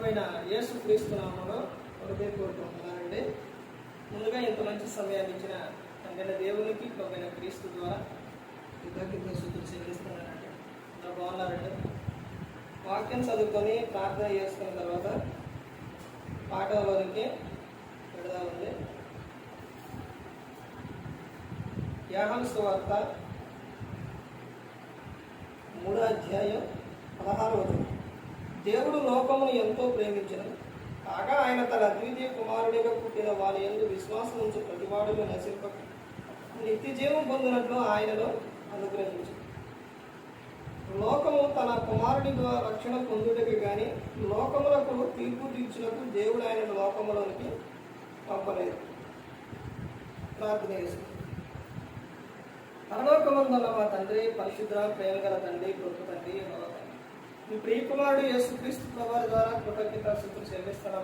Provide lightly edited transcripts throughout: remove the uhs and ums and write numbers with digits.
ప్రభువైన యేసు క్రీస్తు నామములో హృదయపూర్వకండి. ముందుగా ఇంత మంచి సమయాన్ని ఇచ్చిన తండ్రి దేవునికి ప్రభువైన క్రీస్తు ద్వారా కృతజ్ఞతలు చెల్లిస్తున్నానండి. అందరూ బాగున్నారండి. వాక్యం చదువుకొని ప్రార్థన చేసుకున్న తర్వాత పాఠంలోనికి పెడదామండి. యోహాను సువార్త 3వ అధ్యాయం 16వ వచనం. దేవుడు లోకమును ఎంతో ప్రేమించెను, కాగా ఆయన తన అద్వితీయ కుమారుడిగా పుట్టిన వారి యందు విశ్వాసం ఉంచు ప్రతివాడును నశింపక నిత్య జీవం పొందినట్లు ఆయనలో అనుగ్రహించు. లోకము తన కుమారుడి ద్వారా రక్షణ పొందుటకి కానీ లోకములకు తీర్పు తీర్చునకు దేవుడు ఆయన లోకములోనికి పంపలేదు. ప్రార్థన చేసుకుంటాం. పరలోకమందున్న మా తండ్రి, పరిశుద్ధ ప్రేమ గల తండ్రి, కృప తండ్రి, మీ ప్రియకుమారుడు యేసుక్రీస్తు ప్రభువారి ద్వారా కృతజ్ఞతాస్తుతులు చెల్లిస్తున్నాం.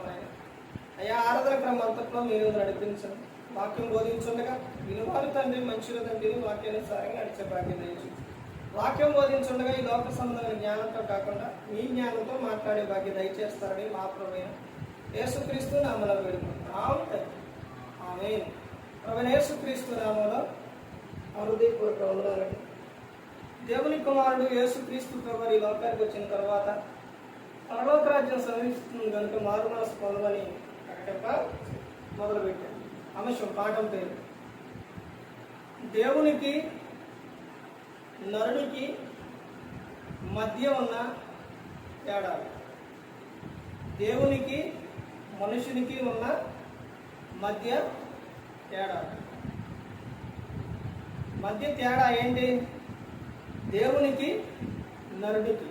అయ్యా, ఆరాధన క్రమం అంతట్లో మీరు నడిపించండి. వాక్యం బోధించుండగా విలువలు తండ్రి, మంచిగా తండ్రి, వాక్యానుసారంగా నడిచే భాగ్యం దయచేసి వాక్యం బోధించుండగా ఈ లోక సంబంధమైన జ్ఞానంతో కాకుండా మీ జ్ఞానంతో మాట్లాడే భాగ్యం దయచేస్తారని మా ప్రభువైన యేసుక్రీస్తు నామములో వేడుకుంటున్నాం. ఆమేన్. ప్రభువైన యేసుక్రీస్తు నామములో హృదయపూర్వక వందనాలండి. దేవుని కుమారుడు యేసుక్రీస్తు ప్రభువు ఈ లోకానికి వచ్చిన తర్వాత పరలోక రాజ్యం సమీపిస్తుంది కనుక మారు మనసు పొందమని ప్రకటింప మొదలుపెట్టాను. అంశం పాఠం పేరు దేవునికి నరునికి మధ్య ఉన్న తేడా. దేవునికి మనుషునికి ఉన్న మధ్య తేడా. మధ్య తేడా ఏంటి? దేవునికి నరుడికి,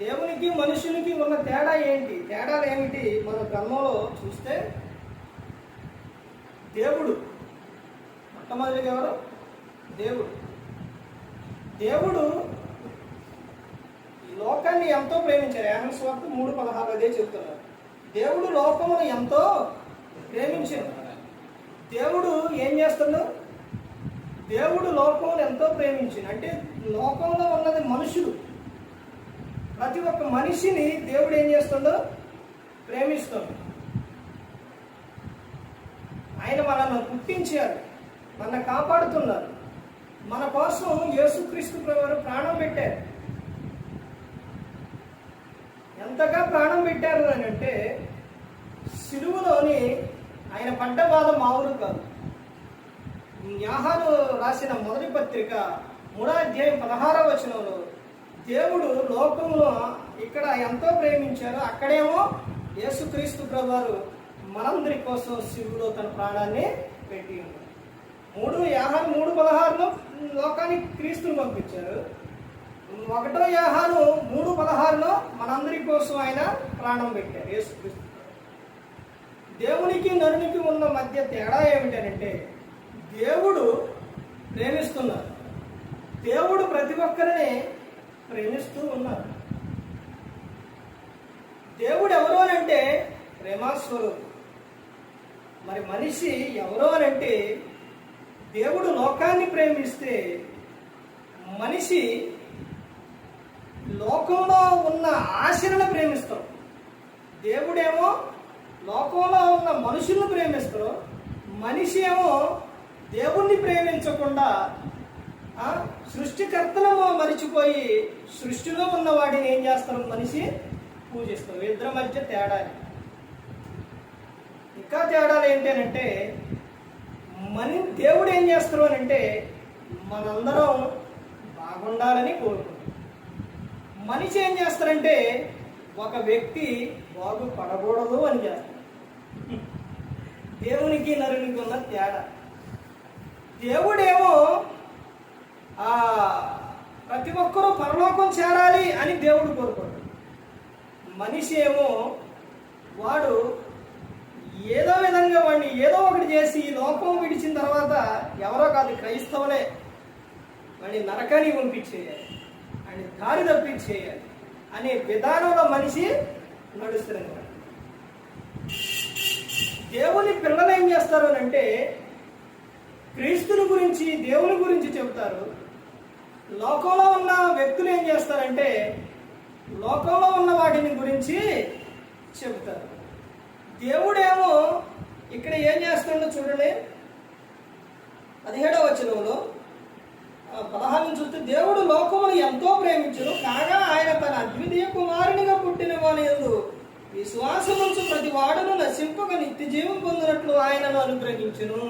దేవునికి మనుషునికి ఉన్న తేడా ఏంటి? తేడాలు ఏమిటి? మన గ్రంథంలో చూస్తే దేవుడు మొట్టమొదటిగా ఎవరు? దేవుడు. దేవుడు ఈ లోకాన్ని ఎంతో ప్రేమించారు. యోహాను సువార్త 3:16 అదే చెబుతున్నారు. దేవుడు లోకమును ఎంతో ప్రేమించారు. దేవుడు ఏం చేస్తున్నాడు? దేవుడు లోకమును ఎంతో ప్రేమించింది. అంటే లోకంలో ఉన్నది మనుషులు. ప్రతి ఒక్క మనిషిని దేవుడు ఏం చేస్తుండో ప్రేమిస్తాడు. ఆయన మనల్ని పుట్టించారు, మనల్ని కాపాడుతున్నారు. మన కోసం యేసుక్రీస్తు ప్రభువు ప్రాణం పెట్టారు. ఎంతగా ప్రాణం పెట్టారు అని అంటే సిలువలోని ఆయన పడ్డ బాధ మామూలు కాదు. యోహాను రాసిన మొదటి పత్రిక 3వ అధ్యాయం 16వ వచనంలో దేవుడు లోకంలో ఇక్కడ ఎంతో ప్రేమించారు, అక్కడేమో యేసుక్రీస్తు ప్రభువారు మనందరి కోసం సిలువలో తన ప్రాణాన్ని పెట్టి యోహాను 3:16లో లోకానికి క్రీస్తుని పంపించారు. 1వ యోహాను 3:16లో మనందరి కోసం ఆయన ప్రాణం పెట్టారు యేసుక్రీస్తు. దేవునికి నరునికి ఉన్న మధ్య తేడా ఏమిటంటే దేవుడు ప్రేమిస్తున్నారు. దేవుడు ప్రతి ఒక్కరిని ప్రేమిస్తూ ఉన్నారు. దేవుడు ఎవరు అని అంటే ప్రేమాస్వరూపుడు. మరి మనిషి ఎవరు అని అంటే దేవుడు లోకాన్ని ప్రేమిస్తే మనిషి లోకంలో ఉన్న ఆశలను ప్రేమిస్తాడు. దేవుడేమో లోకంలో ఉన్న మనుషులను ప్రేమిస్తారు. మనిషి ఏమో దేవుణ్ణి ప్రేమించకుండా సృష్టికర్తను మరిచిపోయి సృష్టిలో ఉన్న వాడిని ఏం చేస్తారు? మనిషి పూజిస్తారు. ఇద్దరి మధ్య తేడాలు. ఇంకా తేడాలు ఏంటంటే దేవుడు ఏం చేస్తారు అని అంటే మనందరం బాగుండాలని కోరుకుంటాం. మనిషి ఏం చేస్తారంటే ఒక వ్యక్తి బాగుపడకూడదు అని చేస్తారు. దేవునికి నరునికి ఉన్న తేడా. దేవుడేమో ప్రతి ఒక్కరూ పరలోకం చేరాలి అని దేవుడు కోరుకోడు. మనిషి ఏమో వాడు ఏదో విధంగా వాడిని ఏదో ఒకటి చేసి ఈ లోకం విడిచిన తర్వాత ఎవరో కాదు క్రైస్తవులే వాడిని నరకానికి పంపించేయాలి, అని దారి తప్పించేయాలి అనే విధానంలో మనిషి నడుస్తున్నాడు. దేవుని పిల్లలు ఏం చేస్తారు అని అంటే క్రీస్తుని గురించి దేవుని గురించి చెబుతారు. లోకంలో ఉన్న వ్యక్తులు ఏం చేస్తారంటే లోకంలో ఉన్న వాటిని గురించి చెబుతారు. దేవుడేమో ఇక్కడ ఏం చేస్తుండో చూడండి, 17వ వచనంలో 16 చూస్తే, దేవుడు లోకమును ఎంతో ప్రేమించును కాగా ఆయన తన అద్వితీయ కుమారునిగా పుట్టిన వాని యందు విశ్వాసముంచు ప్రతి వాడును నశింపక నిత్య జీవం పొందినట్లు ఆయనను అనుగ్రహించును.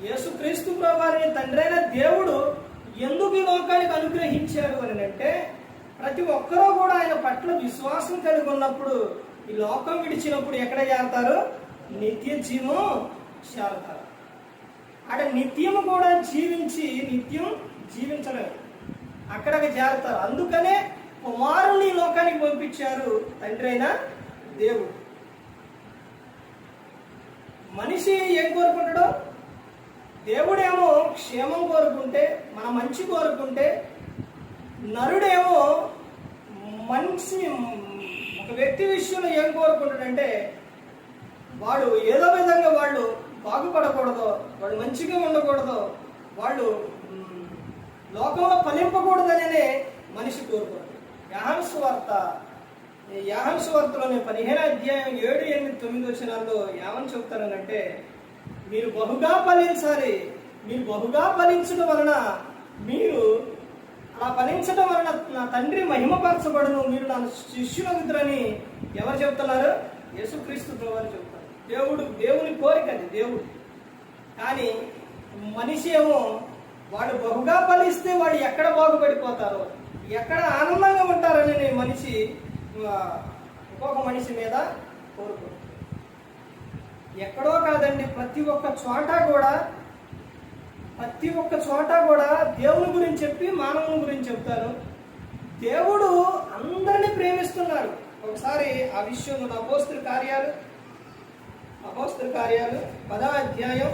యేసుక్రీస్తు ప్రభువారిని తండ్రైన దేవుడు ఎందుకు ఈ లోకానికి అనుగ్రహించాడు అని అంటే, ప్రతి ఒక్కరూ కూడా ఆయన పట్ల విశ్వాసం కలిగి ఉన్నప్పుడు ఈ లోకం విడిచినప్పుడు ఎక్కడ చేరతారు? నిత్య జీవం చేరతారు. అక్కడ నిత్యము కూడా జీవించి నిత్యం జీవించలేరు, అక్కడికి చేరతారు. అందుకనే కుమారుని లోకానికి పంపించారు తండ్రి అయిన దేవుడు. మనిషి ఏం కోరుకుంటాడో, దేవుడేమో క్షేమం కోరుకుంటే, మన మంచి కోరుకుంటే, నరుడేమో మనిషి ఒక వ్యక్తి విషయంలో ఏం కోరుకుంటాడంటే, వాడు ఏదో విధంగా వాళ్ళు బాగుపడకూడదు, వాడు మంచిగా ఉండకూడదు, వాళ్ళు లోకంలో ఫలింపకూడదనే మనిషి కోరుకుంటాడు. యోహాను సువార్తలోని 15వ అధ్యాయం 7, 8, 9 వచనాల్లో ఏమని చెప్తారనంటే, మీరు బహుగా ఫలించాలి, మీరు బహుగా ఫలించడం వలన, మీరు అలా ఫలించడం వలన నా తండ్రి మహిమపరచబడును, మీరు నా శిష్యులవుతారని ఎవరు చెప్తున్నారు? యేసుక్రీస్తు ప్రభువు చెప్తారు. దేవుని కోరిక అది, దేవుడు. కానీ మనిషి ఏమో వాడు బహుగా ఫలిస్తే వాడు ఎక్కడ బాగుపడిపోతారో, ఎక్కడ ఆనందంగా ఉంటారని మనిషి ఒక్కొక్క మనిషి మీద కోరుకుంటారు. ఎక్కడో కాదండి, ప్రతి ఒక్క చోట కూడా దేవుని గురించి చెప్పి మానవుని గురించి చెప్తారు. దేవుడు అందరినీ ప్రేమిస్తున్నాడు. ఒకసారి ఆ విషయం అపోస్తల కార్యాలు 10వ అధ్యాయం,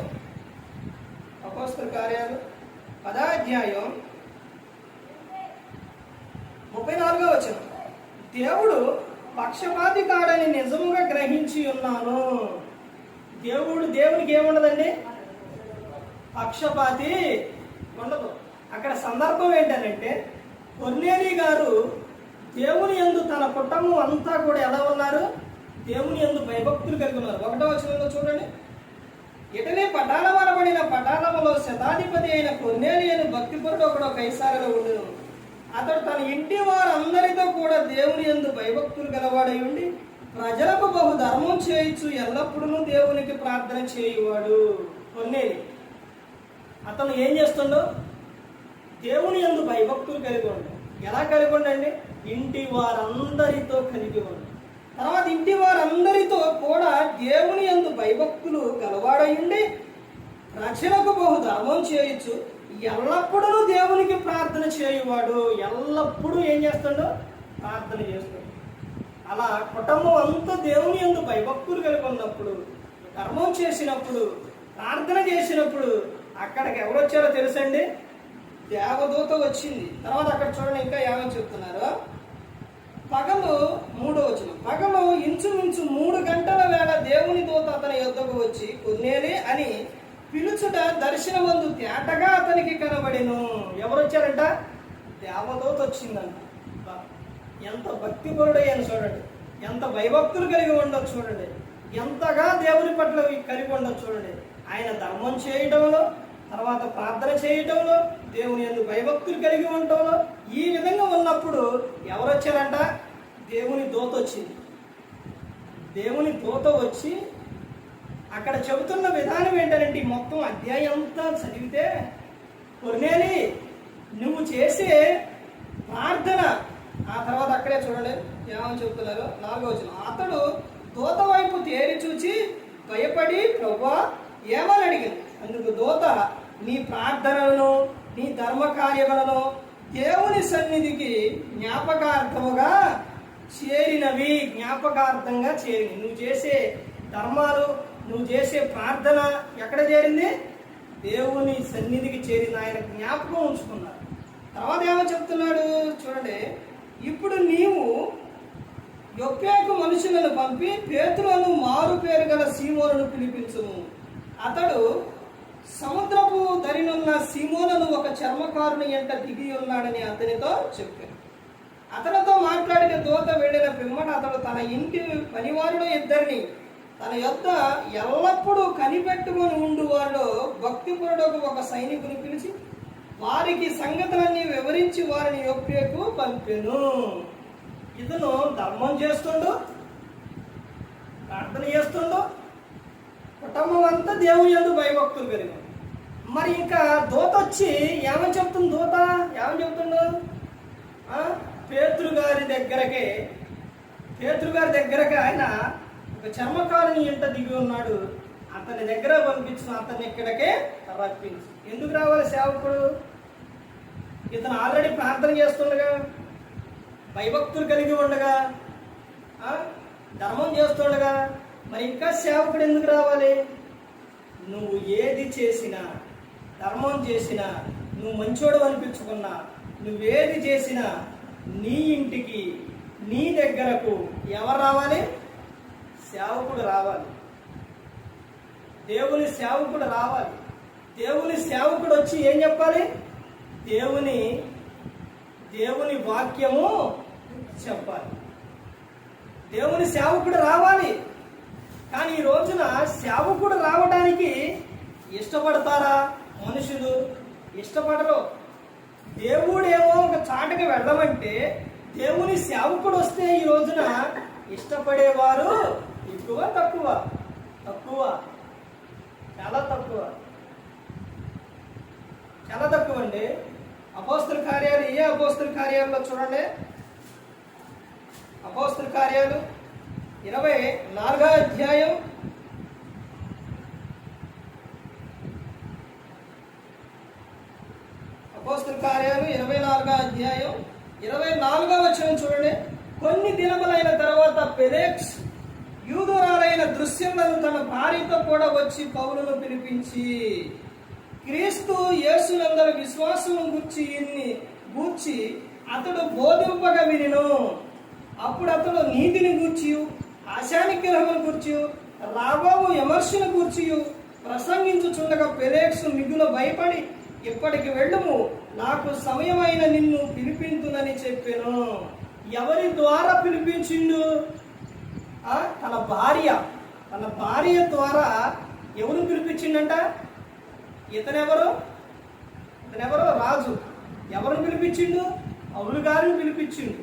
అపోస్తల కార్యాలు 10వ అధ్యాయం 34వ వచనం, దేవుడు పక్షపాతి కాడని నిజముగా గ్రహించి ఉన్నాను. దేవునికి ఏముండదండి? పక్షపాతి ఉండదు. అక్కడ సందర్భం ఏంటంటే, కొర్నేలి గారు దేవుని యందు తన కుటుంబం అంతా కూడా ఎలా ఉన్నారు? దేవుని యందు భయభక్తులు కలిగి ఉన్నారు. 1వ వచనంలో చూడండి, ఇటనే పటాలమనబడిన పటాలములో శతాధిపతి అయిన కొర్నేలి అని భక్తిపరుడు ఒకడు కైసారులో ఉండెను. అతడు తన ఇంటి వారందరితో కూడా దేవుని యందు భయభక్తులు గలవాడై ఉండి ప్రజలకు బహు ధర్మం చేయొచ్చు, ఎల్లప్పుడూ దేవునికి ప్రార్థన చేయువాడు. కొర్నేలి అతను ఏం చేస్తుండో, దేవుని యందు భయభక్తులు కలిగి ఉండు. ఎలా కలిగి ఉండండి? ఇంటి వారందరితో కలిగి ఉండు. తర్వాత ఇంటి వారందరితో కూడా దేవుని యందు భయభక్తులు గలవాడై ఉండి ప్రజలకు బహు ధర్మం చేయొచ్చు, ఎల్లప్పుడూ దేవునికి ప్రార్థన చేయువాడు. ఎల్లప్పుడూ ఏం చేస్తాడో? ప్రార్థన చేస్తాడు. అలా కుటుంబం అంతా దేవుని యందు భయభక్తులు కలిగి ఉన్నప్పుడు, ధర్మం చేసినప్పుడు, ప్రార్థన చేసినప్పుడు అక్కడికి ఎవరు వచ్చారో తెలుసండి? దేవదూత వచ్చింది. తర్వాత అక్కడ చూడండి, ఇంకా ఏమని చెప్తున్నారు? పగలు 3వ వచనం, పగలు ఇంచుమించు 3 గంటల వేళ దేవుని దూత అతని యొద్దకు వచ్చి కొర్నేలి అని పిలుచుట దర్శనమందు తేటగా అతనికి కనబడెను. ఎవరు వచ్చారంట? దేవదూత వచ్చిందంట. ఎంత భక్తిపరుడయ్యాను చూడండి, ఎంత భయభక్తులు కలిగి ఉండదు చూడండి, ఎంతగా దేవుని పట్ల కలిగి ఉండదు చూడండి. ఆయన ధర్మం చేయటంలో, తర్వాత ప్రార్థన చేయటంలో, దేవుని యందు భయభక్తులు కలిగి ఉండటంలో, ఈ విధంగా ఉన్నప్పుడు ఎవరు వచ్చారంట? దేవుని దూత వచ్చింది. దేవుని దూత వచ్చి అక్కడ చెబుతున్న విధానం ఏంటంటే, మొత్తం అధ్యాయం అంతా చదివితే, కొర్నేలి నువ్వు చేసే ప్రార్థన, ఆ తర్వాత అక్కడే చూడండి ఏమని చెబుతున్నారు? 4వ వచనం, అతడు దూత వైపు తేరి చూచి భయపడి ప్రభువా ఏమని అడిగింది. అందుకు దూత, నీ ప్రార్థనలను, నీ ధర్మ కార్యములను దేవుని సన్నిధికి జ్ఞాపకార్థముగా చేరినవి. జ్ఞాపకార్థంగా చేరింది. నువ్వు చేసే ధర్మాలు, నువ్వు చేసే ప్రార్థన ఎక్కడ చేరింది? దేవుని సన్నిధికి చేరింది. ఆయన జ్ఞాపకం ఉంచుకున్నారు. తర్వాత ఏమో చెప్తున్నాడు చూడండి, ఇప్పుడు నీవు యొప్పేకు మనుషులను పంపి పేతురును మారు పేరు గల సీమోనును పిలిపించుము. అతడు సముద్రపు దరినున్న సీమోనును ఒక చర్మకారుని ఎంట దిగి ఉన్నాడని అతనితో చెప్పారు. అతనితో మాట్లాడిన దూత వెళ్ళిన పిమ్మట అతడు తన ఇంటి పనివారుడు ఇద్దరిని తన యొద్ద ఎల్లప్పుడూ కనిపెట్టుకుని ఉండువాడు భక్తిపరుడు ఒక సైనికుని పిలిచి వారికి సంగతులన్నీ వివరించి వారిని యొప్పేకు పంపెను. ఇతను ధర్మం చేస్తుండు, ప్రార్థన చేస్తుండు, కుటుంబం అంతా దేవుని యందు భయభక్తులు కలిగి. మరి ఇంకా దూత వచ్చి ఏమని చెప్తుంది? దూత ఏమని చెప్తుండు? పేతురు గారి దగ్గరకి ఆయన ఒక చర్మకారుని ఇంట దిగి ఉన్నాడు, అతని దగ్గర పంపించిన, అతన్ని ఇక్కడికే రప్పించు. ఎందుకు రావాలి సేవకుడు? ఇతను ఆల్రెడీ ప్రార్థన చేస్తుండగా, భయభక్తులు కలిగి ఉండగా, ధర్మం చేస్తుండగా, మరి ఇంకా సేవకుడు ఎందుకు రావాలి? నువ్వు ఏది చేసినా, ధర్మం చేసినా, నువ్వు మంచోడు అనిపించుకున్నా, నువ్వేది చేసినా నీ ఇంటికి, నీ దగ్గరకు ఎవరు రావాలి? సేవకుడు రావాలి. దేవుని సేవకుడు రావాలి. దేవుని సేవకుడు వచ్చి ఏం చెప్పాలి? దేవుని వాక్యము చెప్పాలి. దేవుని సేవకుడు రావాలి. కానీ ఈ రోజున సేవకుడు రావడానికి ఇష్టపడతారా? మనుషులు ఇష్టపడరు. దేవుడేమో ఒక చాటుకి వెళ్ళమంటే దేవుని సేవకుడు వస్తే ఈ రోజున ఇష్టపడేవారు ఎక్కువ తక్కువ? చాలా తక్కువ అండి. అపోస్తల కార్యాలు, అపోస్తల కార్యాలలో చూడండి, అపోస్తల కార్యాలు 24వ అధ్యాయం 24వ వచనం చూడండి. కొన్ని దినములైన తర్వాత ఫెలిక్స్ యూదురాలైన దృశ్యములను తన భార్యతో కూడా వచ్చి పౌలును పిలిపించి క్రీస్తు యేసునందరి విశ్వాసము గూర్చి అతడు బోధింపగా వినెను. అప్పుడు అతడు నీతిని గూర్చి, ఆశానిగ్రహమును గూర్చి, రాబోవు విమర్శను గూర్చి ప్రసంగించుచుండగా ఫెలిక్స్ మిగులు భయపడి, ఇప్పటికి వెళ్ళుము, నాకు సమయమైన నిన్ను పిలిపించునని చెప్పాను. ఎవరి ద్వారా పిలిపించిండు? తన భార్య ద్వారా ఎవరు పిలిపించిండంట? ఇతనెవరు? రాజు. ఎవరిని పిలిపించిండు? పౌలు గారిని పిలిపించిండు.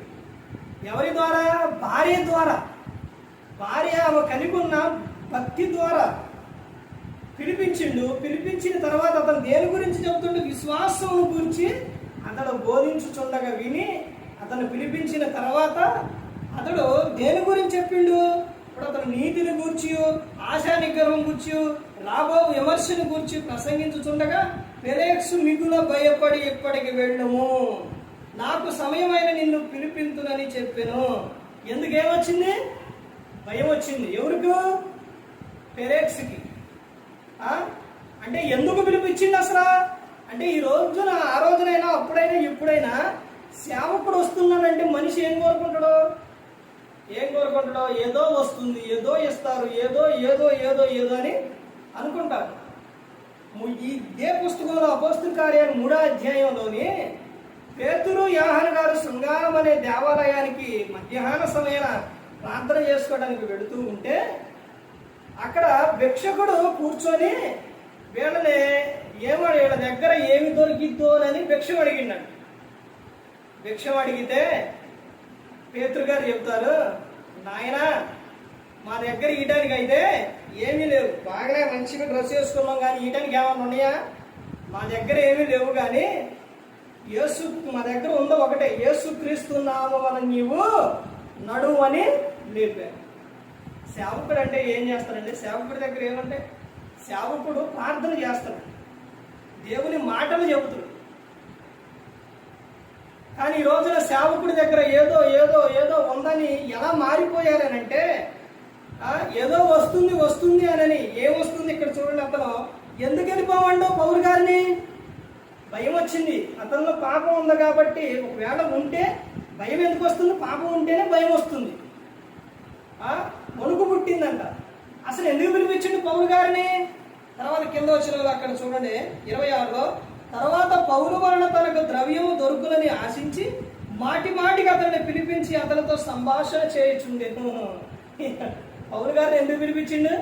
ఎవరి ద్వారా? భార్య ద్వారా. భార్య ఆమె కలిగి ఉన్న భక్తి ద్వారా పిలిపించిండు. పిలిపించిన తర్వాత అతను దేని గురించి చెబుతుండు? విశ్వాసం గురించి అతడు బోధించుచుండగా విని, అతను పిలిపించిన తర్వాత అతడు దేని గురించి చెప్పిండు? ఇప్పుడు అతను నీతిని గూర్చి, ఆశానిగ్రహం గూర్చి, రాబో విమర్శను గూర్చి ప్రసంగించుచుండగా ఫెలిక్స్ మిగులు భయపడి, ఇప్పటికి వెళ్ళము, నాకు సమయమైన నిన్ను పిలిపించునని చెప్పాను. ఎందుకేమొచ్చింది? భయం వచ్చింది. ఎవరికి? ఫెలిక్స్కి. అంటే ఎందుకు పిలిపించింది అసలు? అంటే ఈ రోజున, ఆ రోజునైనా, అప్పుడైనా, ఎప్పుడైనా సేవకుడు వస్తున్నాడంటే మనిషి ఏం కోరుకుంటాడో? ఏదో వస్తుంది, ఏదో ఇస్తారు, ఏదో అని అనుకుంటారు. ఇదే పుస్తకంలో అపోస్తల కార్యాలు 3వ అధ్యాయంలోని పేతురు, యోహాను గారు శృంగారం అనే దేవాలయానికి మధ్యాహ్న సమయాన ప్రార్థన చేసుకోవడానికి వెళుతూ ఉంటే అక్కడ భిక్షకుడు కూర్చొని వీళ్ళ దగ్గర ఏమి దొరికిద్దోనని భిక్షం అడిగిండు. భిక్షం అడిగితే పేతురు గారు చెప్తారు, నాయనా మా దగ్గర ఈయటానికి అయితే ఏమీ లేవు, బాగానే మంచిగా డ్రెస్ వేసుకున్నాం, కానీ ఈయటానికి ఏమన్నా ఉన్నాయా? మా దగ్గర ఏమీ లేవు, కానీ మా దగ్గర ఉందో ఒకటే, యేసు క్రీస్తు నామమున నీవు నడువు అని లేపారు. సేవకుడు అంటే ఏం చేస్తారండి? సేవకుడి దగ్గర ఏమంటే, సేవకుడు ప్రార్థన చేస్తాడు, దేవుని మాటలు చెబుతాడు. కానీ ఈ రోజున సేవకుడి దగ్గర ఏదో ఉందని ఎలా మారిపోయారనంటే, ఏదో వస్తుంది అని. ఏమొస్తుంది? ఇక్కడ చూడండి, అతను ఎందుకు వెళ్ళిపోవండు పౌలు గారిని? భయం వచ్చింది. అతనిలో పాపం ఉంది కాబట్టి, ఒకవేళ ఉంటే భయం ఎందుకు వస్తుంది? పాపం ఉంటేనే భయం వస్తుంది. వణుకు పుట్టిందంట. అసలు ఎందుకు పిలిపించిండు పౌలు గారిని? తర్వాత కింద వచ్చిన అక్కడ చూడండి 26లో, తర్వాత పౌలు వలన తనకు ద్రవ్యము దొరుకులని ఆశించి మాటి మాటికి అతన్ని పిలిపించి అతనితో సంభాషణ చేయుచుండెను. పౌలు గారిని ఎందుకు పిలిపించిండు?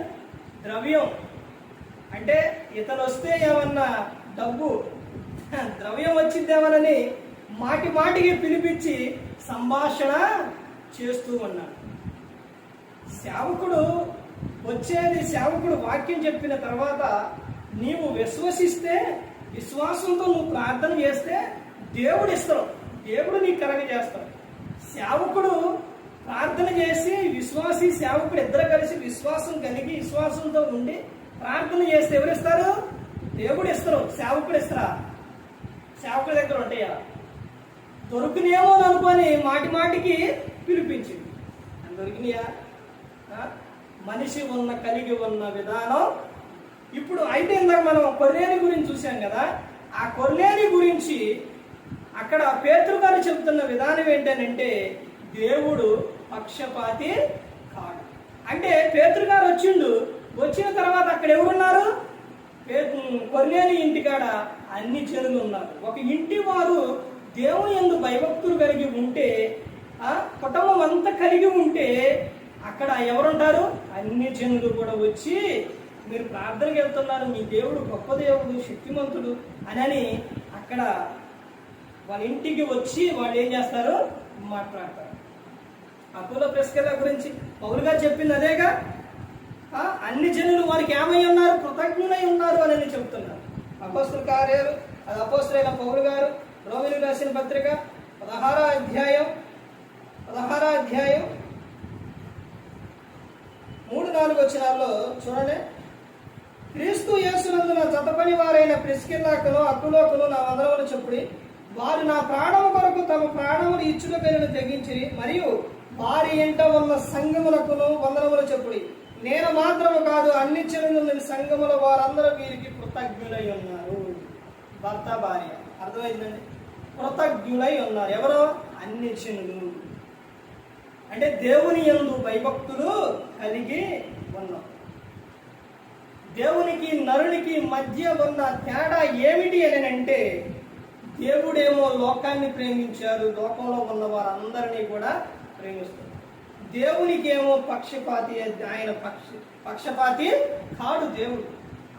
ద్రవ్యం అంటే ఇతను వస్తే ఏమన్నా డబ్బు ద్రవ్యం వచ్చిద్దేమనని మాటి మాటికి పిలిపించి సంభాషణ చేస్తూ ఉన్నాడు. సేవకుడు వచ్చేది, సేవకుడు వాక్యం చెప్పిన తర్వాత నీవు విశ్వసిస్తే, విశ్వాసంతో నువ్వు ప్రార్థన చేస్తే దేవుడు ఇస్తాడు, దేవుడు నీకు కలగజేస్తాడు. సేవకుడు ప్రార్థన చేసి విశ్వాసి సేవకుడు ఇద్దరు కలిసి విశ్వాసం కలిగి విశ్వాసంతో ఉండి ప్రార్థన చేస్తే ఎవరిస్తారు? దేవుడు ఇస్తారు. సేవకుడు ఇస్తారా? సేవకుడి దగ్గర ఉంటాయా? దొరికినేమో అనుకొని మాటి మాటికి పిలిపించింది. దొరికినాయా? మనిషి కలిగి ఉన్న విధానం. ఇప్పుడు అయితే ఇందాక మనం కొర్నేలి గురించి చూసాం కదా, ఆ కొర్నేలి గురించి అక్కడ పేతురు గారు చెబుతున్న విధానం ఏంటనంటే దేవుడు పక్షపాతి కాడు. అంటే పేతురు గారు వచ్చిన తర్వాత అక్కడ ఎవరున్నారు? కొర్నేలి ఇంటికాడ అన్ని జనులు ఉన్నారు. ఒక ఇంటి వారు దేవుని యందు భయభక్తులు కలిగి ఉంటే, కుటుంబం అంతా కలిగి ఉంటే అక్కడ ఎవరుంటారు? అన్ని జనులు కూడా వచ్చి మీరు ప్రార్థనకి వెళ్తున్నారు, మీ దేవుడు గొప్ప దేవుడు, శక్తిమంతుడు అని అక్కడ వాళ్ళ ఇంటికి వచ్చి వాళ్ళు ఏం చేస్తారు? మాట్లాడతారు. అపోలో ప్రిస్కిల్లా గురించి పౌలు గారు చెప్పింది అదేగా. అన్ని జనులు వారికి ఏమై ఉన్నారు? కృతజ్ఞులై ఉన్నారు అని చెప్తున్నారు. అపోస్తుల కార్యాలు, అది అపోస్తులైన పౌలు గారు రోమీయులకు రాసిన పత్రిక 16వ అధ్యాయం 3-4 వచనాల్లో చూడండి. క్రీస్తు యేసునందున జతపని వారైన ప్రిస్కిల్లాకును అకులోకును నా వందనములు చెప్పుడి. వారు నా ప్రాణము కొరకు తమ ప్రాణములు ఇచ్చుట పేరును తెగించిరి, మరియు వారి ఇంట ఉన్న సంఘములకును వందనములు చెప్పుడి. నేను మాత్రము కాదు, అన్ని జనుల సంఘముల వారందరూ వీరికి కృతజ్ఞులై ఉన్నారు. భర్త భార్య, అర్థమైందండి? కృతజ్ఞులై ఉన్నారు. ఎవరో? అన్ని జనులు. అంటే దేవుని యందు భయభక్తులు కలిగి ఉన్నాం. దేవునికి నరునికి మధ్య ఉన్న తేడా ఏమిటి అని అంటే, దేవుడేమో లోకాన్ని ప్రేమించారు, లోకంలో ఉన్న వారందరినీ కూడా ప్రేమిస్తారు. దేవునికి ఏమో పక్షపాతి, ఆయన పక్షపాతి కాడు. దేవుడు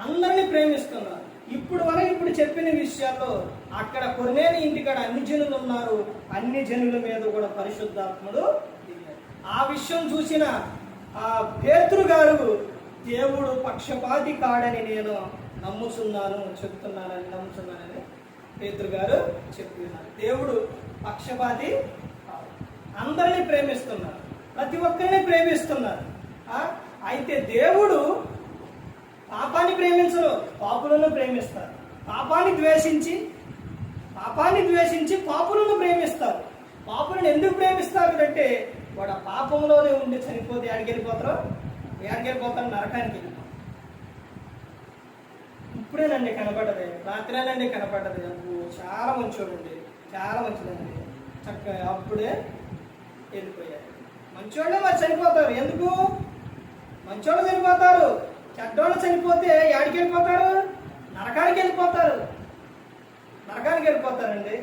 అందరినీ ప్రేమిస్తున్నారు. ఇప్పుడు చెప్పిన విషయాల్లో అక్కడ కొర్నేలి ఇంటికాడ అన్ని జనులు ఉన్నారు, అన్ని జనుల మీద కూడా పరిశుద్ధాత్ముడు దిగాడు. ఆ విషయం చూసిన ఆ పేతురు గారు దేవుడు పక్షపాతి కాడని నేను నమ్ముతున్నానని పేతురు గారు చెప్తున్నారు. దేవుడు పక్షపాతి కాదు, అందరినీ ప్రేమిస్తున్నారు, ప్రతి ఒక్కరిని ప్రేమిస్తున్నారు. అయితే దేవుడు పాపాన్ని ప్రేమించరు, పాపులను ప్రేమిస్తారు. పాపాన్ని ద్వేషించి పాపులను ప్రేమిస్తారు. పాపులను ఎందుకు ప్రేమిస్తారు అంటే వాడు ఆ పాపంలోనే ఉండి చనిపోతే ఎక్కడికి వెళ్ళిపోతారు? నరకానికి వెళ్ళిపోతారు. ఇప్పుడేనండి కనపడ్డది, రాత్రేనండి కనపడ్డది. చాలా మంచోడండి, చాలా మంచిదండి, చక్కగా అప్పుడే వెళ్ళిపోయారు. మంచోళ్ళే మరి చనిపోతారు. ఎందుకు మంచోళ్ళు చనిపోతారు? చెడ్డోళ్ళు చనిపోతే ఎక్కడికి వెళ్ళిపోతారు? నరకానికి వెళ్ళిపోతారండి.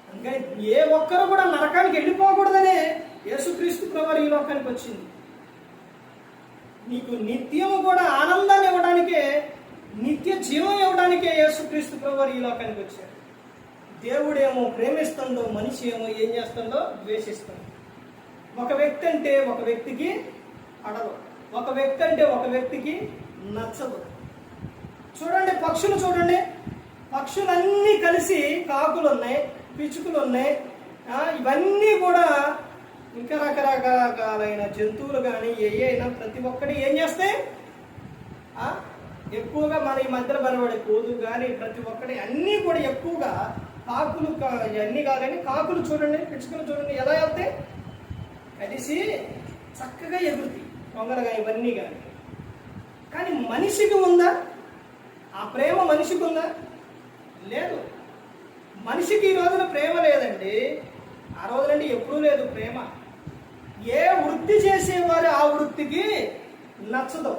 అందుకని ఏ ఒక్కరు కూడా నరకానికి వెళ్ళిపోకూడదనే యేసుక్రీస్తు ప్రభువు ఈ లోకానికి వచ్చింది. నీకు నిత్యము కూడా ఆనందాన్ని ఇవ్వడానికే, నిత్య జీవం ఇవ్వడానికే యేసుక్రీస్తు ప్రభువు ఈ లోకానికి వచ్చాడు. దేవుడేమో ప్రేమిస్తుండో, మనిషి ఏమో ఏం చేస్తుండో ద్వేషిస్తుండో. ఒక వ్యక్తి అంటే ఒక వ్యక్తికి పడదు, ఒక వ్యక్తి అంటే ఒక వ్యక్తికి నచ్చదు. చూడండి, పక్షులన్నీ కలిసి, కాకులు ఉన్నాయి, పిచ్చుకలు ఉన్నాయి, ఇవన్నీ కూడా ఇంకా రకరకాలైన జంతువులు కానీ అయినా ప్రతి ఒక్కటి ఏం చేస్తాయి? ఎక్కువగా మన ఈ మధ్యలో బలపడే కోతులు కానీ ప్రతి ఒక్కటి అన్నీ కూడా ఎక్కువగా కాకులు, ఇవన్నీ కాదని కాకులు చూడండి, పిచ్చుకలు చూడండి ఎలా వెళ్తాయి? కలిసి చక్కగా ఎగురుతాయి, కొంగలు కానీ ఇవన్నీ కానీ మనిషికి ఉందా ఆ ప్రేమ? మనిషికి ఉందా? లేదు. మనిషికి ఈ రోజున ప్రేమ లేదండి. ఆ రోజునండి ఎప్పుడూ లేదు ప్రేమ. ఏ వృత్తి చేసేవారు ఆ వృత్తికి నచ్చదు,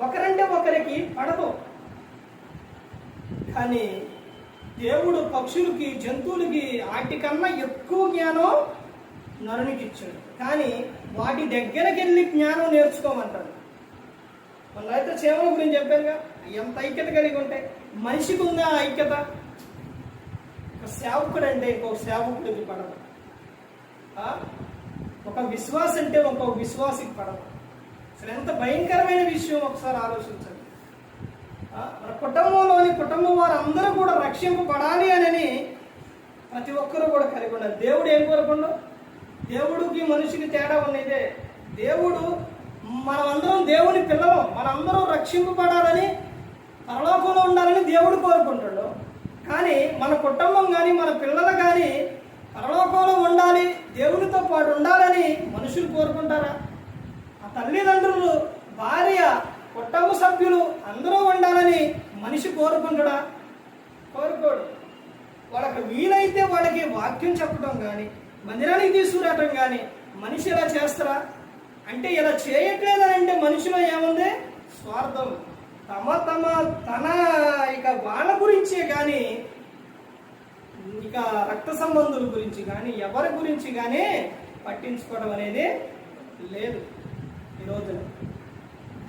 ఒకరంటే ఒకరికి పడదు. కానీ దేవుడు పక్షులకి, జంతువులకి వాటికన్నా ఎక్కువ జ్ఞానం నరునికి ఇచ్చాడు. కానీ వాటి దగ్గరికి వెళ్ళి జ్ఞానం నేర్చుకోమంటాడు. మన రైతు చేమల గురించి చెప్పారుగా, ఎంత ఐక్యత కలిగి ఉంటాయి. మనిషికి ఉందా ఐక్యత? ఒక సేవకుడు అంటే ఇంకొక సేవకుడికి పడదు, ఒక విశ్వాస అంటే ఇంకొక విశ్వాసికి పడదు. అసలు ఎంత భయంకరమైన విషయం ఒకసారి ఆలోచించండి. మన కుటుంబం వారు అందరూ కూడా రక్షింపబడాలి అని ప్రతి ఒక్కరూ కూడా కలిగి ఉండాలి. దేవుడు ఏం కోరుకుండా? దేవుడికి మనిషికి తేడా ఉన్నదే. దేవుడు మనమందరం దేవుని పిల్లలు, మనందరం రక్షింపబడాలని, పరలోకంలో ఉండాలని దేవుడు కోరుకుంటాడు. కానీ మన కుటుంబం కానీ మన పిల్లలు కానీ పరలోకంలో ఉండాలి, దేవునితో పాటు ఉండాలని మనుషులు కోరుకుంటారా? ఆ తల్లిదండ్రులు, భార్య, కుటుంబ సభ్యులు అందరూ ఉండాలని మనిషి కోరుకుంటాడా? కోరుకోడు. వాళ్ళకి వీలైతే వాళ్ళకి వాక్యం చెప్పడం కానీ, మందిరానికి తీసుకురావటం కానీ మనిషి ఇలా చేస్తారా? అంటే ఇలా చేయట్లేదని అంటే మనిషిలో ఏముంది? స్వార్థం. తన ఇక వాళ్ళ గురించే కానీ, ఇక రక్త సంబంధుల గురించి కానీ, ఎవరి గురించి కానీ పట్టించుకోవడం అనేది లేదు ఈ రోజున.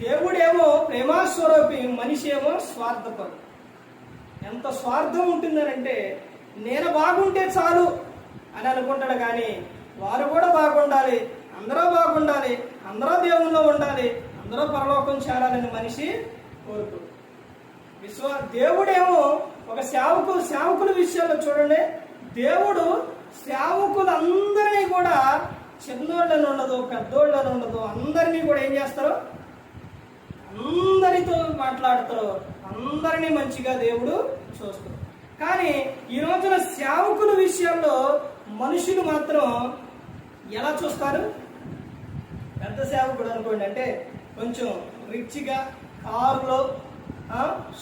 దేవుడేమో ప్రేమాస్వరూపి, మనిషి ఏమో స్వార్థపరు. ఎంత స్వార్థం ఉంటుందనంటే, నేను బాగుంటే చాలు అని అనుకుంటాడు. కానీ వారు కూడా బాగుండాలి, అందరూ బాగుండాలి, అందరూ దేవుల్లో ఉండాలి, అందరూ పరలోకం చేరాలని మనిషి కోరుకు. దేవుడేమో ఒక సేవకుల విషయాల్లో చూడండి, దేవుడు సేవకులందరినీ కూడా చిన్నోళ్ళని ఉండదు, పెద్దోళ్ళని ఉండదు, అందరినీ కూడా ఏం చేస్తారు? అందరితో మాట్లాడతారు, అందరినీ మంచిగా దేవుడు చూస్తారు. కానీ ఈ రోజున సేవకుల విషయాల్లో మనుషులు మాత్రం ఎలా చూస్తారు? పెద్ద సేవకుడు అనుకోండి, అంటే కొంచెం రిచ్గా కారులో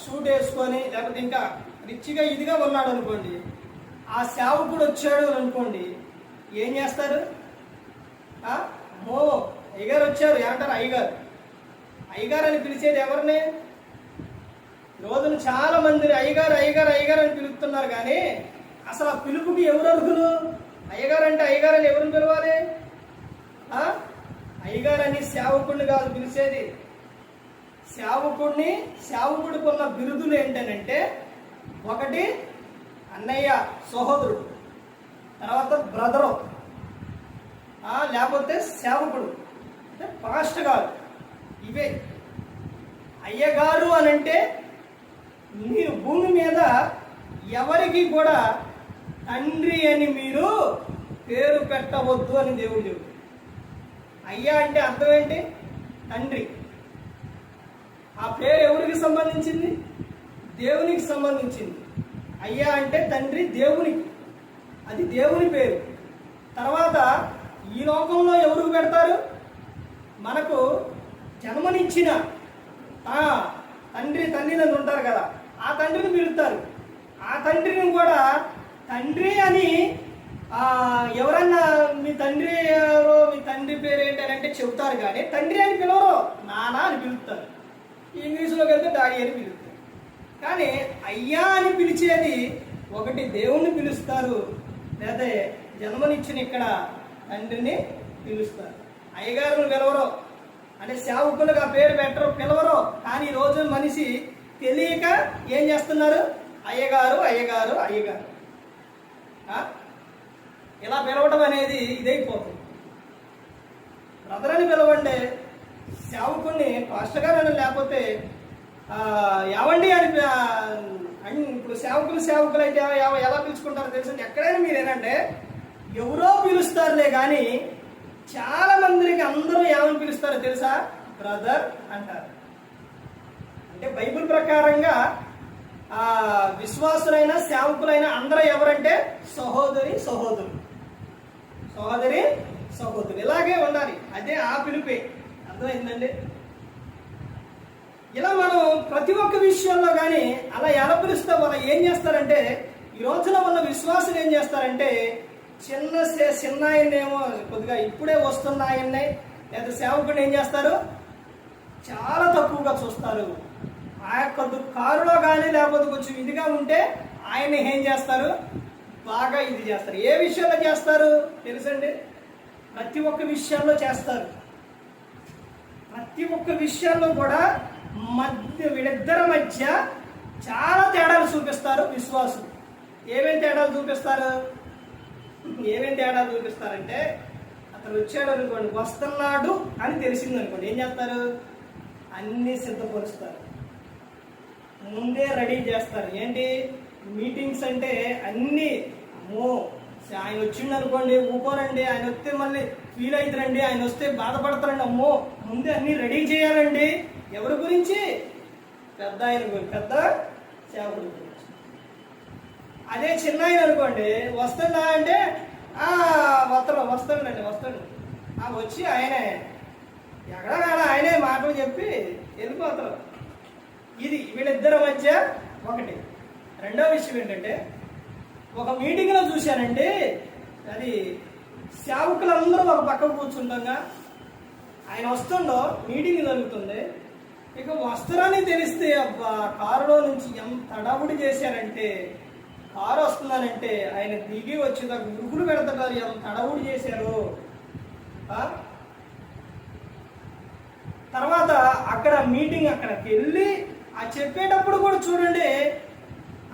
షూట్ వేసుకొని, లేకపోతే ఇంకా రిచ్గా ఇదిగా ఉన్నాడు అనుకోండి, ఆ సేవకుడు వచ్చాడు అనుకోండి, ఏం చేస్తారు? అయ్యగారు వచ్చారు ఏమంటారు? అయ్యగారు అని పిలిచేది ఎవరిని? రోజున చాలా మంది అయ్యగారు అని పిలుస్తున్నారు. కానీ అసలు ఆ పిలుపుకి ఎవరు అర్హులు? అయ్యగారు అంటే అయ్యగారు అని ఎవరిని పిలవాలి? అయ్యగారు అని సేవకుడిని కాదు పిలిచేది. సేవకుడికి ఉన్న బిరుదులు ఏంటనంటే, ఒకటి అన్నయ్య, సహోదరుడు, తర్వాత బ్రదరు, లేకపోతే సేవకుడు అంటే పాస్టర్ గారు. ఇవే అయ్యగారు అని అంటే మీరు భూమి మీద ఎవరికి కూడా తండ్రి అని మీరు పేరు పెట్టవద్దు అని దేవుడు చెబుతాడు. అయ్యా అంటే అర్థం ఏంటి? తండ్రి. ఆ పేరు ఎవరికి సంబంధించింది? దేవునికి సంబంధించింది. అయ్యా అంటే తండ్రి దేవునికి, అది దేవుని పేరు. తర్వాత ఈ లోకంలో ఎవరికి పెడతారు? మనకు జన్మనిచ్చిన తండ్రిని ఉంటారు కదా, ఆ తండ్రిని పిలుస్తారు. ఆ తండ్రిని కూడా తండ్రి అని ఎవరన్నా మీ తండ్రి పేరు ఏంటంటే చెబుతారు. కానీ తండ్రి అని పిలవరు, నాన్న అని పిలుస్తారు. ఇంగ్లీష్లోకి వెళ్తే డాడీ అని పిలుస్తారు. కానీ అయ్యా అని పిలిచేది ఒకటి దేవుణ్ణి పిలుస్తారు, లేదా జన్మనిచ్చిన ఇక్కడ తండ్రిని పిలుస్తారు. అయ్యగారుని పిలవరు, అంటే సేవకులుగా పేరు పెట్టరు, పిలవరు. కానీ ఈ రోజు మనిషి తెలియక ఏం చేస్తున్నారు? అయ్యగారు ఇలా పిలవడం అనేది ఇదైపోతుంది. బ్రదర్ అని పిలవండి, సేవకుడిని పాస్టర్ గారు అని, లేకపోతే ఏవండి అని. ఇప్పుడు సేవకులు అయితే ఎలా పిలుచుకుంటారో తెలుసు. ఎక్కడైనా మీరు ఏంటంటే ఎవరో పిలుస్తారులే, కానీ చాలా మందికి అందరూ ఏమని పిలుస్తారో తెలుసా? బ్రదర్ అంటారు. అంటే బైబిల్ ప్రకారంగా విశ్వాసులైన సేవకులైన అందరూ ఎవరంటే సహోదరి సహోదరులు ఇలాగే ఉండాలి. అదే ఆ పిలుపే. అర్థమైందండి? ఇలా మనం ప్రతి ఒక్క విషయంలో కానీ అలా ఎలా పిలుస్తే వాళ్ళు ఏం చేస్తారంటే, ఈ రోజున ఉన్న విశ్వాసులు ఏం చేస్తారంటే, చిన్న ఆయన్నేమో కొద్దిగా ఇప్పుడే వస్తున్న ఆయన్నే, లేదా సేవకుడిని ఏం చేస్తారు? చాలా తక్కువగా చూస్తారు. ఆ యొక్క కారులో కానీ లేకపోతే కొంచెం ఇదిగా ఉంటే ఆయన ఏం చేస్తారు, బాగా ఇది చేస్తారు. ఏ విషయంలో చేస్తారు తెలుసండి? ప్రతి ఒక్క విషయాల్లో చేస్తారు. ప్రతి ఒక్క విషయాల్లో కూడా వీళ్ళిద్దరి మధ్య చాలా తేడాలు చూపిస్తారు విశ్వాసులు. ఏమేమి తేడాలు చూపిస్తారంటే, అతను వచ్చాడు అనుకోండి, వస్తున్నాడు అని తెలిసింది అనుకోండి, ఏం చేస్తారు? అన్నీ సిద్ధపరుస్తారు, ముందే రెడీ చేస్తారు. ఏంటి మీటింగ్స్ అంటే అన్నీ, అమ్మో ఆయన వచ్చిండు అనుకోండి ఊకోనండి, ఆయన వస్తే మళ్ళీ ఫీల్ అవుతారండి, ఆయన వస్తే బాధపడతారండి, అమ్మో ముందే అన్నీ రెడీ చేయాలండి. ఎవరి గురించి? పెద్ద ఆయన గురించి, పెద్ద సేవకుడి గురించి. అదే చిన్న ఆయన అనుకోండి, వస్తుందా అంటే వస్తాడండి వచ్చి ఆయనే ఎక్కడ ఆయనే మాటలు చెప్పి వెళ్ళిపోతారు. ఇది వీళ్ళిద్దరి మధ్య ఒకటి. రెండో విషయం ఏంటంటే, ఒక మీటింగ్లో చూశానండి, అది సేవకులందరూ ఒక పక్క కూర్చుండగా ఆయన వస్తుండో, మీటింగ్ జరుగుతుంది. ఇక వస్త్రాన్ని తెలిస్తే అబ్బా కారులో నుంచి ఎంత హడావుడి చేశారంటే, కారు వస్తుందనంటే ఆయన దిగి వచ్చేదాకా ఉరుగులు పెడతారు, ఎంత హడావుడి చేశారు. తర్వాత అక్కడ మీటింగ్ అక్కడికి వెళ్ళి ఆ చెప్పేటప్పుడు కూడా చూడండి,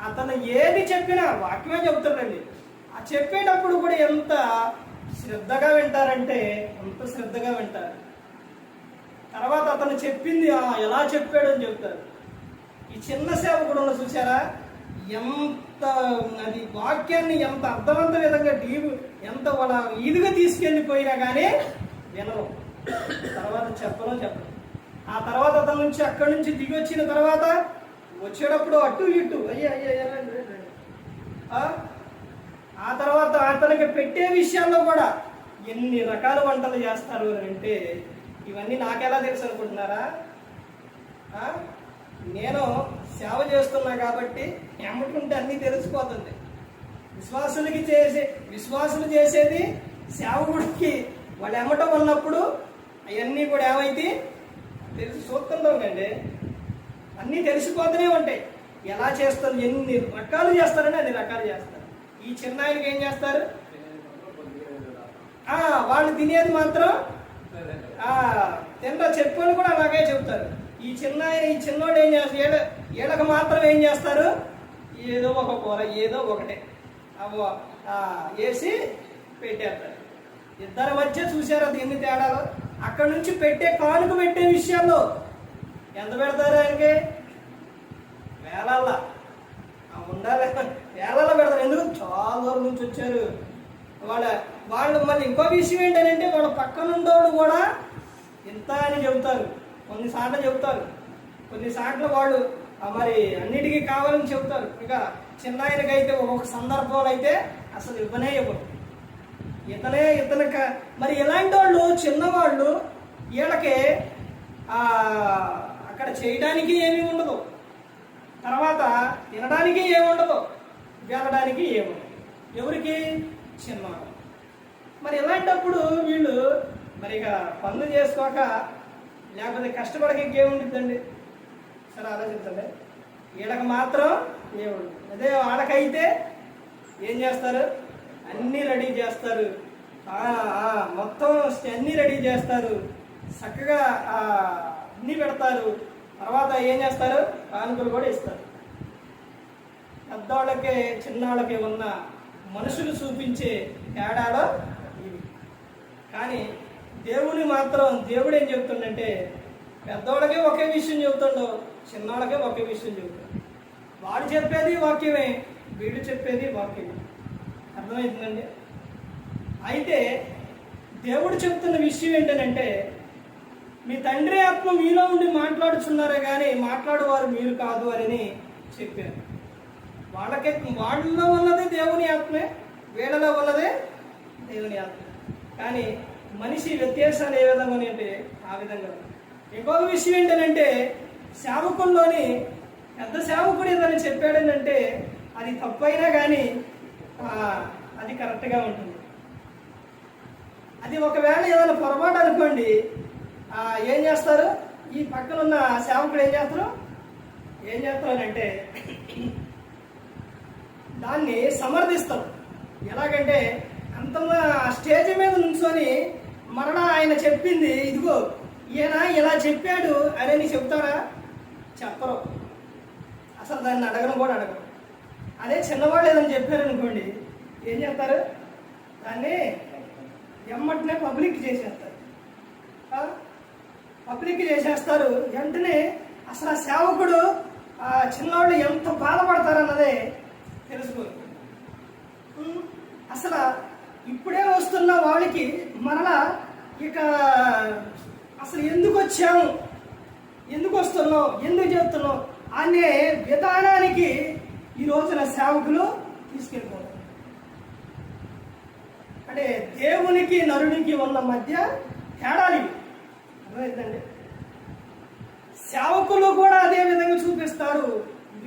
అతను ఏది చెప్పినా వాక్యమే చెప్తాడండి. ఆ చెప్పేటప్పుడు కూడా ఎంత శ్రద్ధగా వింటారంటే అంత శ్రద్ధగా వింటారు. తర్వాత అతను చెప్పింది ఎలా చెప్పాడు అని చెప్తారు. ఈ చిన్న సేవకుడు చూసారా, ఎంత అది వాక్యాన్ని ఎంత అర్థవంత విధంగా ఎంత వాళ్ళ ఈదుగా తీసుకెళ్ళిపోయినా కానీ వినరు. తర్వాత చెప్పను. ఆ తర్వాత అతని నుంచి అక్కడి నుంచి దిగి వచ్చిన తర్వాత వచ్చేటప్పుడు అటు ఇటు ఆ తర్వాత అతనికి పెట్టే విషయాల్లో కూడా ఎన్ని రకాల వంటలు చేస్తారు అని అంటే, ఇవన్నీ నాకెలా తెలుసు అనుకుంటున్నారా? నేను సేవ చేస్తున్నా కాబట్టి ఎమ్మటుంటే అన్నీ తెలిసిపోతుంది. విశ్వాసులు చేసేది సేవకుడికి వాళ్ళు ఎమ్మటం ఉన్నప్పుడు అవన్నీ కూడా ఏమైతే తెలిసి చూస్తుంటాం కండి, అన్నీ తెలిసిపోతూనే ఉంటాయి. ఎలా చేస్తారు, ఎన్ని రకాలు చేస్తారని అన్ని రకాలు చేస్తారు. ఈ చిన్న ఆయనకి ఏం చేస్తారు, వాళ్ళు తినేది మాత్రం తింటా చెప్పని కూడా అలాగే చెప్తారు. ఈ చిన్నోడు ఏం చేస్తారు, వీళ్ళకి మాత్రం ఏం చేస్తారు, ఏదో ఒక కూర ఏదో ఒకటే వేసి పెట్టేస్తారు. ఇద్దరి మధ్య చూసారా ఎన్ని తేడాలు? అక్కడ నుంచి కానుక పెట్టే విషయాల్లో ఎంత పెడతారు ఆయనకి? వేలల్లా ఉండాలి, వేలల్లా పెడతారు. ఎందుకు? చాలా దూరం నుంచి వచ్చారు వాళ్ళు. మళ్ళీ ఇంకో విషయం ఏంటంటే, వాళ్ళ పక్కనుండోడు కూడా ఇంత అని చెబుతారు. కొన్నిసార్లు చెబుతారు, కొన్నిసార్లు వాళ్ళు మరి అన్నిటికీ కావాలని చెబుతారు. ఇక చిన్న ఆయనకైతే ఒక్కొక్క సందర్భంలో అయితే అసలు ఇవ్వరు. ఇతనికి మరి ఇలాంటి వాళ్ళు చిన్నవాళ్ళు, వీళ్ళకి అక్కడ చేయడానికి ఏమీ ఉండదు, తర్వాత తినడానికి ఏముండదు, వెళ్ళడానికి ఏముండదు. ఎవరికి? చిన్నవాళ్ళు. మరి ఇలాంటప్పుడు వీళ్ళు మరి ఇక పనులు చేసుకోక లేకపోతే కష్టపడక ఇంకేముంటుందండి? సరే ఆలోచించండి. వీళ్ళకి మాత్రం ఏముండదు. అదే వాళ్ళకైతే ఏం చేస్తారు, అన్నీ రెడీ చేస్తారు, మొత్తం అన్నీ రెడీ చేస్తారు, చక్కగా అన్నీ పెడతారు. తర్వాత ఏం చేస్తారు, కానుకలు కూడా ఇస్తారు. పెద్దవాళ్ళకి చిన్నవాళ్ళకి ఉన్న మనుషులు చూపించే తేడాలో ఇవి. కానీ దేవుడు ఏం చెప్తుండంటే, పెద్దవాళ్ళకే ఒకే విషయం చెబుతుండో, చిన్నవాళ్ళకే ఒకే విషయం చెబుతాడు. వాడు చెప్పేది వాక్యమే, వీడు చెప్పేది వాక్యమే. అర్థమవుతుందండి? అయితే దేవుడు చెప్తున్న విషయం ఏంటంటే, మీ తండ్రి ఆత్మ మీలో ఉండి మాట్లాడుచున్నారే కానీ మాట్లాడేవారు మీరు కాదు అని చెప్పారు. వాళ్ళలో ఉన్నదే దేవుని ఆత్మే, వీళ్ళలో ఉన్నదే దేవుని ఆత్మ. కానీ మనిషి వ్యత్యాసాలు ఏ విధంగా అంటే ఆ విధంగా. ఇంకొక విషయం ఏంటంటే, సేవకుల్లోని పెద్ద సేవకుడు ఏదని చెప్పాడనంటే అది తప్పైనా కానీ అది కరెక్ట్గా ఉంటుంది. అది ఒకవేళ ఏదైనా పొరపాటు అనుకోండి, ఏం చేస్తారు, ఈ పక్కన ఉన్న సేవకుడు ఏం చేస్తారు అంటే దాన్ని సమర్థిస్తారు. ఎలాగంటే అంత స్టేజ్ మీద నుంచొని మరలా ఆయన చెప్పింది ఇదిగో ఈయన ఇలా చెప్పాడు అని చెప్తారా? చెప్పరు. అసలు దాన్ని అడగను కూడా అడగరు. అదే చిన్నవాళ్ళు ఏదని చెప్పారనుకోండి, ఏం చేస్తారు? దాన్ని ఎమ్మటనే పబ్లిక్ చేసేస్తారు. పబ్లిక్ చేసేస్తారు. వెంటనే అసలు ఆ సేవకుడు ఆ చిన్నవాళ్ళు ఎంత బాధపడతారన్నదే తెలుసుకోరు. అసలు ఇప్పుడే వస్తున్న వాళ్ళకి మరలా ఇక అసలు ఎందుకు వచ్చాము, ఎందుకు వస్తున్నావు, ఎందుకు చేస్తున్నావు అనే విధానానికి ఈ రోజున సేవకులు తీసుకెళ్ళిపోతారు. అంటే దేవునికి నరునికి ఉన్న మధ్య తేడాలు ఇవి. అర్థమైందండి? సేవకులు కూడా అదే విధంగా చూపిస్తారు,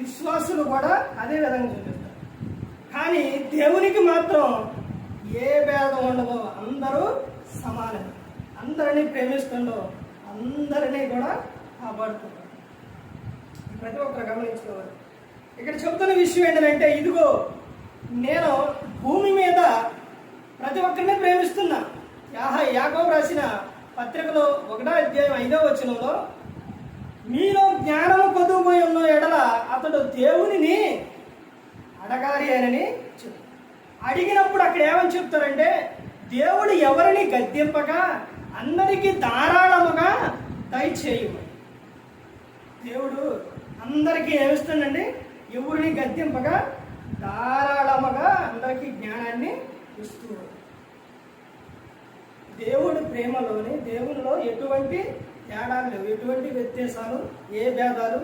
విశ్వాసులు కూడా అదే విధంగా చూపిస్తారు. కానీ దేవునికి మాత్రం ఏ భేదం ఉండదో, అందరూ సమానం, అందరినీ ప్రేమిస్తుండో, అందరినీ కూడా కాపాడుతున్నారు. ప్రతి ఒక్కరు గమనించుకోవాలి. ఇక్కడ చెప్తున్న విషయం ఏంటంటే, ఇదిగో నేను భూమి మీద ప్రతి ఒక్కరిని ప్రేమిస్తున్నా. యాకోబు రాసిన పత్రికలో 1వ అధ్యాయం 5వ వచనంలో, మీలో జ్ఞానము కొదువుపోయి ఉన్న ఎడల అతడు దేవునిని అడగాలి అని చెప్తారు. అడిగినప్పుడు అక్కడ ఏమని చెప్తారంటే, దేవుడు ఎవరిని గద్దింపగా అందరికీ ధారాళముగా దయచేయమని. దేవుడు అందరికీ ఏమిస్తుందండి? ఎవరిని గద్దింపగా ధారాళముగా అందరికీ జ్ఞానాన్ని ఇస్తూ. దేవుడి ప్రేమలోని దేవునిలో ఎటువంటి తేడాలు లేవు, ఎటువంటి వ్యత్యాసాలు, ఏ భేదాలు.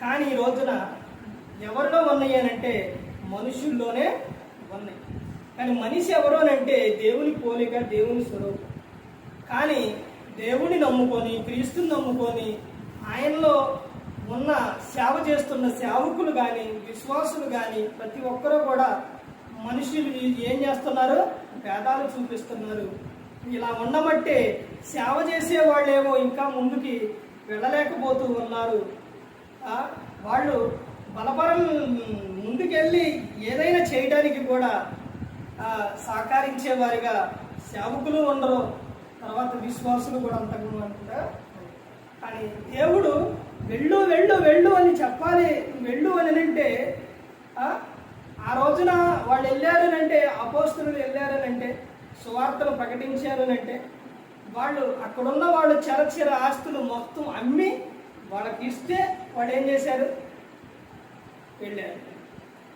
కానీ ఈ రోజున ఎవరిలో ఉన్నాయి అంటే మనుషుల్లోనే ఉన్నాయి. కానీ మనిషి ఎవరు అంటే దేవుని పోలిక, దేవుని స్వరూపం. కానీ దేవుని నమ్ముకొని, క్రీస్తుని నమ్ముకొని ఆయనలో ఉన్న సేవ చేస్తున్న సేవకులు కానీ, విశ్వాసులు కానీ ప్రతి ఒక్కరూ కూడా మనుషులు ఏం చేస్తున్నారు? భేదాలు చూపిస్తున్నారు. ఇలా ఉండబట్టే సేవ చేసే వాళ్ళేమో ఇంకా ముందుకి వెళ్ళలేకపోతూ ఉన్నారు. వాళ్ళు బలపరం ముందుకెళ్ళి ఏదైనా చేయడానికి కూడా సహకరించేవారిగా సేవకులు ఉండరు, తర్వాత విశ్వాసులు కూడా అంతగా. కానీ దేవుడు వెళ్ళు వెళ్ళు వెళ్ళు అని చెప్పాలి. వెళ్ళు అని అంటే ఆ రోజున వాళ్ళు వెళ్ళారనంటే, అపోస్తలులు వెళ్ళారనంటే, సువార్తలు ప్రకటించారనంటే, వాళ్ళు అక్కడున్న వాళ్ళు చరచర ఆస్తులు మొత్తం అమ్మి వాళ్ళకి ఇస్తే వాళ్ళు ఏం చేశారు? వెళ్ళారు.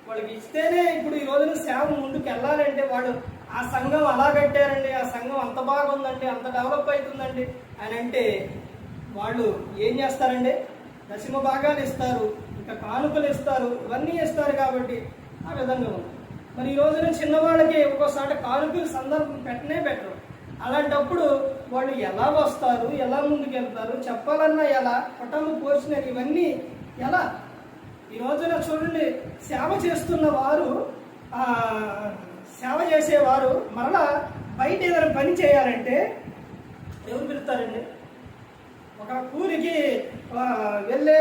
వాళ్ళకి ఇస్తేనే ఇప్పుడు ఈ రోజున సేవ ముందుకు వెళ్ళాలంటే వాళ్ళు ఆ సంఘం అలా కట్టారండి, ఆ సంఘం అంత బాగుందండి, అంత డెవలప్ అవుతుందండి అని అంటే వాళ్ళు ఏం చేస్తారండి? దశమ భాగాలు ఇస్తారు, ఇంకా కానుకలు ఇస్తారు, ఇవన్నీ ఇస్తారు. కాబట్టి ఆ విధంగా ఉంది. మరి ఈ రోజున చిన్నవాళ్ళకి ఒక్కోసారి కానుకలు సందర్భం పెట్టరు. అలాంటప్పుడు వాళ్ళు ఎలా వస్తారు, ఎలా ముందుకు వెళ్తారు, చెప్పాలన్నా ఎలా, కుటుంబ పోషణ ఇవన్నీ ఎలా? ఈ రోజున చూడండి, సేవ చేస్తున్న వారు, సేవ చేసేవారు మరలా బయట ఏదైనా పని చేయాలంటే ఎవరు పిలుస్తారండి? ఒక కూలికి వెళ్ళే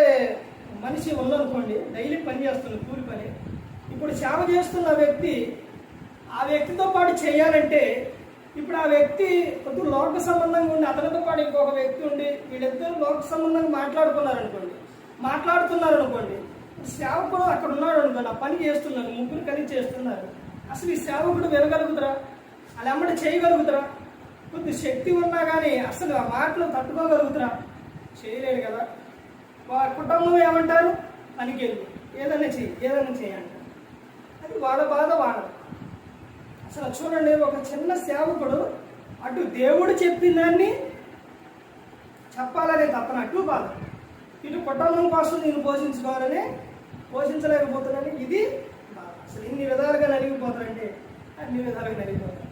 మనిషి ఉందనుకోండి, డైలీ పని చేస్తున్న కూలి పని. ఇప్పుడు సేవ చేస్తున్న వ్యక్తి ఆ వ్యక్తితో పాటు చేయాలంటే, ఇప్పుడు ఆ వ్యక్తి కొద్దిగా లోక సంబంధంగా ఉండి అతనితో పాటు ఇంకొక వ్యక్తి ఉండి వీళ్ళిద్దరూ లోక సంబంధంగా మాట్లాడుతున్నారనుకోండి, సేవకుడు అక్కడ ఉన్నాడు అనుకోండి, ఆ పని చేస్తున్నాడు, ముగ్గురు కలిసి చేస్తున్నారు. అసలు ఈ సేవకుడు వినగలుగుతారా? అలా అమ్మటి చేయగలుగుతారా? కొద్ది శక్తి ఉన్నా కానీ అసలు ఆ మాటలు తట్టుకోగలుగుతారా? చేయలేరు కదా. వాళ్ళ కుటుంబం ఏమంటారు? పనికి వెళ్ళి ఏదైనా చేయంటారు. అది వాళ్ళ బాధ వాళ్ళ. అసలు చూడండి, ఒక చిన్న సేవకుడు అటు దేవుడు చెప్పిన దాన్ని చెప్పాలనే తప్పన అటు బాధ, ఇటు కుటుంబం కోసం నేను పోషించలేకపోతున్నాను, ఇది బాధ. అసలు ఇన్ని విధాలుగా నలిగిపోతారంటే అన్ని విధాలుగా నలిగిపోతారు.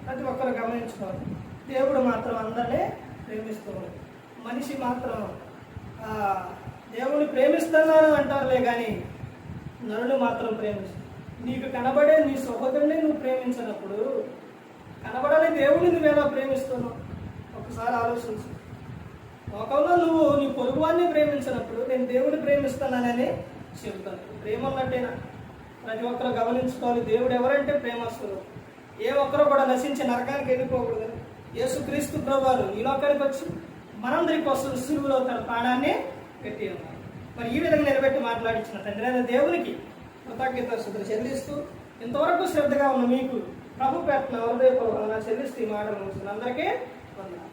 ప్రతి ఒక్కరు గమనించుకోవాలి. దేవుడు మాత్రం అందరినీ ప్రేమిస్తున్నాడు. మనిషి మాత్రం దేవుని ప్రేమిస్తున్నాను అంటారులే కానీ నరుడు మాత్రం ప్రేమిస్తాడు. నీకు కనబడే నీ సహోదరుని నువ్వు ప్రేమించినప్పుడు కనబడని దేవుడిని నువ్వు ఎలా ప్రేమిస్తున్నావు? ఒకసారి ఆలోచించు. లోకంలో నువ్వు నీ పొరుగువాన్ని ప్రేమించినప్పుడు నేను దేవుని ప్రేమిస్తానని చెబుతాను. ప్రేమ ఉన్నట్టేనా? ప్రతి ఒక్కరు గమనించుకోవాలి, దేవుడు ఎవరంటే ప్రేమస్తుడు. ఏ ఒక్కరు కూడా నశించి నరకానికి వెళ్ళిపోకూడదు. యేసుక్రీస్తు ప్రభువారు ఈ లోకానికి వచ్చి మనందరి కోసం సిలువలో తన ప్రాణాన్ని పెట్టి ఉన్నారు. మరి ఈ విధంగా నిలబెట్టి మాట్లాడించిన తండ్రి అయిన దేవునికి కృతజ్ఞతాస్తుతులు చెల్లిస్తూ, ఇంతవరకు శ్రద్ధగా ఉన్న మీకు ప్రభు పేరున హృదయపూర్వకంగా చెల్లిస్తూ ఈ మాటలు ముగిస్తున్న అందరికీ వందనాలు.